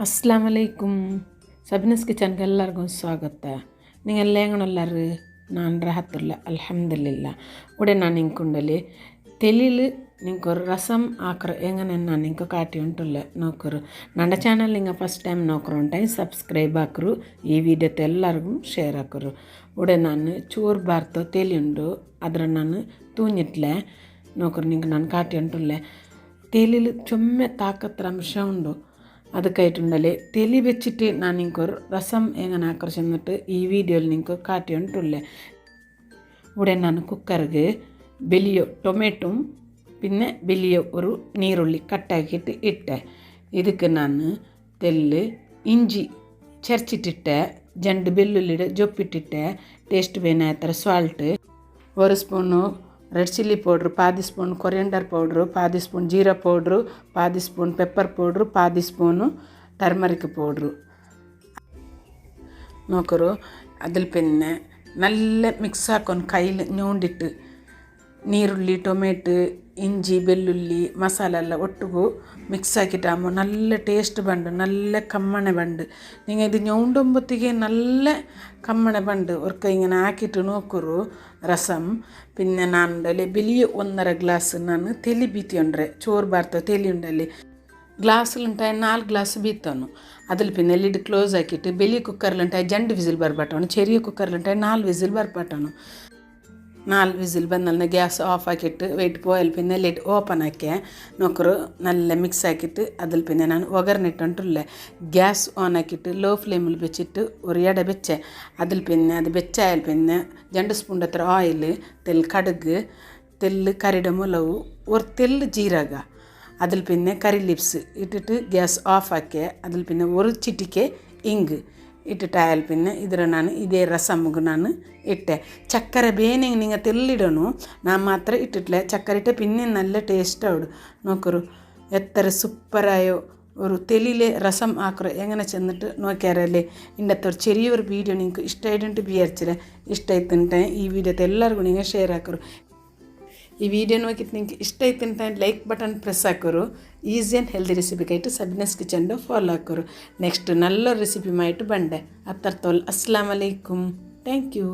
ಅಸ್ಸಲಾಮ್ ಅಲೈಕುಮ್. ಸಬ್ನಸ್ ಕಿಚನ್ಗೆ ಎಲ್ಲರಿಗೂ ಸ್ವಾಗತ. ನೀವೆಲ್ಲ ಹೆಂಗನಲ್ಲಾರು? ನಾನು ರಾಹತ್ತುಲ್ಲ ಅಲ್ಹಮ್ದುಲಿಲ್ಲ. ಉಡೆ ನಾನು ನಿಂಕೊಂಡಲ್ಲಿ ತೆಲಿಲು ನಿಂಕೊರು ರಸಮ್ ಆಕರು ಹೆಂಗನೆ ನಾನು ನಿಂಕ ಕಾಟಿ ಉಂಟುಲ್ಲ ನೋಕರು. ನನ್ನ ಚಾನಲ್ ನಿಂಗೆ ಫಸ್ಟ್ ಟೈಮ್ ನೋಕರು ಉಂಟಾಯಿ ಸಬ್ಸ್ಕ್ರೈಬ್ ಹಾಕರು. ಈ ವಿಡಿಯೋತೆ ಎಲ್ಲರಿಗೂ ಶೇರ್ ಹಾಕರು. ಉಡೆ ನಾನು ಚೂರು ಬಾರ್ತು ತೆಲಿ ಉಂಡು ಅದ್ರ ನಾನು ತೂഞ്ഞിಟ್ಲೆ ನೋಕರು ನಿಂಗೆ ನಾನು ಕಾಟಿ ಉಂಟುಲ್ಲೆ. ತೆಲಿಲು ಚೊಮ್ಮೆ ತಾಕತ್ರ ಅಂಶ ಉಂಡು. ಅದಕ್ಕಾയിട്ടുണ്ടല്ലേ തെലി വെച്ചിട്ട് ഞാൻ നിങ്ങൾക്ക് രസം എങ്ങനെ ആക്കറിച്ചെന്നിട്ട് ഈ വീഡിയോയിൽ നിങ്ങൾക്ക് കാട്ടിയിട്ടുള്ളേ. ഇവിടെ ഞാൻ കുക്കർക്ക് വലിയ ടൊമാറ്റോയും പിന്നെ വലിയ ഒരു നീരുള്ളി കട്ടാക്കിയിട്ട് ഇട്ടേ. ಇದಕ್ಕೆ ನಾನು ತೆല്ಲು ಇಂಜಿ ಚರ್ಚಿಟ್ಟಿಟ್ಟೆ, ಜಂಡು ಬೆಳ್ಳುಳ್ಳಿയുടെ ಜೊಪ್ಪಿಟ್ಟಿಟ್ಟೆ, ಟೇಸ್ಟ್ ಬೇನೆ ಆ ಥರ ಸಾಲ್ಟ್, ಒಂದು ಸ್ಪೂನು ರೆಡ್ ಚಿಲ್ಲಿ ಪೌಡ್ರು, ಪಾದಿ ಸ್ಪೂನ್ ಕೊರಿಯಂಡರ್ ಪೌಡ್ರು, ಪಾದಿ ಸ್ಪೂನ್ ಜೀರಾ ಪೌಡ್ರು, ಪಾದಿ ಸ್ಪೂನ್ ಪೆಪ್ಪರ್ ಪೌಡ್ರು, ಪಾದಿ ಸ್ಪೂನು ಟರ್ಮರಿಕ್ ಪೌಡ್ರು ನೋಕರು. അതിൽ പിന്നെ നല്ല മിക്സ് ആക്കാൻ കയ്യിൽ ഞോണ്ടിട്ട് ನೀರುಳ್ಳಿ ಟೊಮೆಟೊ ಇಂಜಿ ಬೆಳ್ಳುಳ್ಳಿ ಮಸಾಲ ಎಲ್ಲ ಒಟ್ಟಿಗೂ ಮಿಕ್ಸ್ ಹಾಕಿಟ್ಟಾകുമ്പോൾ നല്ല ടേസ്റ്റ് ಬಂಡು, നല്ല കമ്മണ ಬಂಡು. നിങ്ങൾ ഇത് ഞൊണ്ടുമ്പൊത്തിಗೆ നല്ല കമ്മണ ಬಂಡು ഒർക്ക ഇങ്ങനെ ആക്കിയിട്ട് നോക്കರು ರಸಂ. പിന്നെ ನಾನಲ್ಲಿ വലിയ 1.5 ಗ್ಲಾಸ್ ನಾನು ತೆಲಿ ಬೀತಿಯೊಂಡ್ರೆ ಚೋರು ಬಾರ್ತ ತೆಲಿ ಉಂಡಲ್ಲಿ ಗ್ಲಾಸ್ಲುಂಟಾಯಿ 4 ಗ್ಲಾಸ್ ಬೀತನು. അതിൽ പിന്നെ ലിഡ് ക്ലോസ് ആക്കിയിട്ട് വലിയ കുക്കറിലുണ്ടായി 2 വിസിൽ ಬರ್ಬಾಟನು, ചെറിയ കുക്കറിലുണ്ടായി 4 വിസിൽ ಬರ್ಬಾಟನು. 4 ವಿಸಿಲ್ ಬಂದಲ್ಲ ಗ್ಯಾಸ್ ಆಫ್ ಹಾಕಿಟ್ಟು ವೆಯ್ಟ್ പോയാൽ പിന്നെ ലിഡ് ഓപ്പൺ ആക്കിയ നോക്കറ് നല്ല മിക്സ് ആക്കിയിട്ട് അതിൽ പിന്നെ ഞാൻ ഒഗർന്നിട്ടുണ്ടല്ലേ ഗ്യാസ് ഓൺ ആക്കിയിട്ട് ലോ ഫ്ലെയിമിൽ വെച്ചിട്ട് ഒരു എട വെച്ചേ. അതിൽ പിന്നെ അത് വെച്ചായാൽ പിന്നെ 2 സ്പൂൺ അത്ര ഓയിൽ, തെൽ കടുക്, തെല്ല് കറിയുടെ മുളക്, ഒരു തെല്ല് ജീരക, അതിൽ പിന്നെ കറി ലിപ്സ് ഇട്ടിട്ട് ഗ്യാസ് ഓഫ് ആക്കിയ. അതിൽ പിന്നെ ഒരു ചിറ്റിക്ക് ഇങ്ക് ഇട്ടിട്ടായാൽ പിന്നെ ഇതിൽ ഞാൻ ഇതേ രസമുക്ക് ഞാൻ ഇട്ടേ. ചക്കര ಬೇನೆ നിങ്ങൾ തെല്ലിടണു, ഞാൻ മാത്രം ഇട്ടിട്ടില്ല. ചക്കര ഇട്ട പിന്നെ നല്ല ടേസ്റ്റ് ആവും നോക്കറു. എത്ര സൂപ്പറായോ ഒരു തെലിയിലെ രസം ആക്കറു എങ്ങനെ ചെന്നിട്ട് നോക്കിയാരല്ലേ. ഇന്നത്തെ ഒരു ചെറിയൊരു വീഡിയോ നിങ്ങൾക്ക് ഇഷ്ടമായിട്ടുണ്ട് വിചാരിച്ചില്ല. ഇഷ്ടമായിട്ടുണ്ടെ ഈ വീഡിയോത്തെ എല്ലാവർക്കും നിങ്ങൾ ഷെയർ ആക്കರು. ಈ ವಿಡಿಯೋ ನೋಡಿಟ್ಟು ನಿಮಗೆ ಇಷ್ಟ ಆಯ್ತು ಲೈಕ್ ಬಟನ್ ಪ್ರೆಸ್ ಹಾಕೋರು. ಈಸಿ ಆ್ಯಂಡ್ ಹೆಲ್ದಿ ರೆಸಿಪಿಗಾಯಿಟ್ಟು ಸಬ್ನಸ್ ಕಿಚನ್ ಫಾಲೋ ಹಾಕೋರು. ನೆಕ್ಸ್ಟ್ ನಲ್ಲ ರೆಸಿಪಿ ಮಾಡಿಟ್ಟು ಬಂಡೆ ಅತ್ತರ್ತೋಲ್. ಅಸ್ಸಲಾಮ್ ಅಲೈಕುಮ್. Thank you.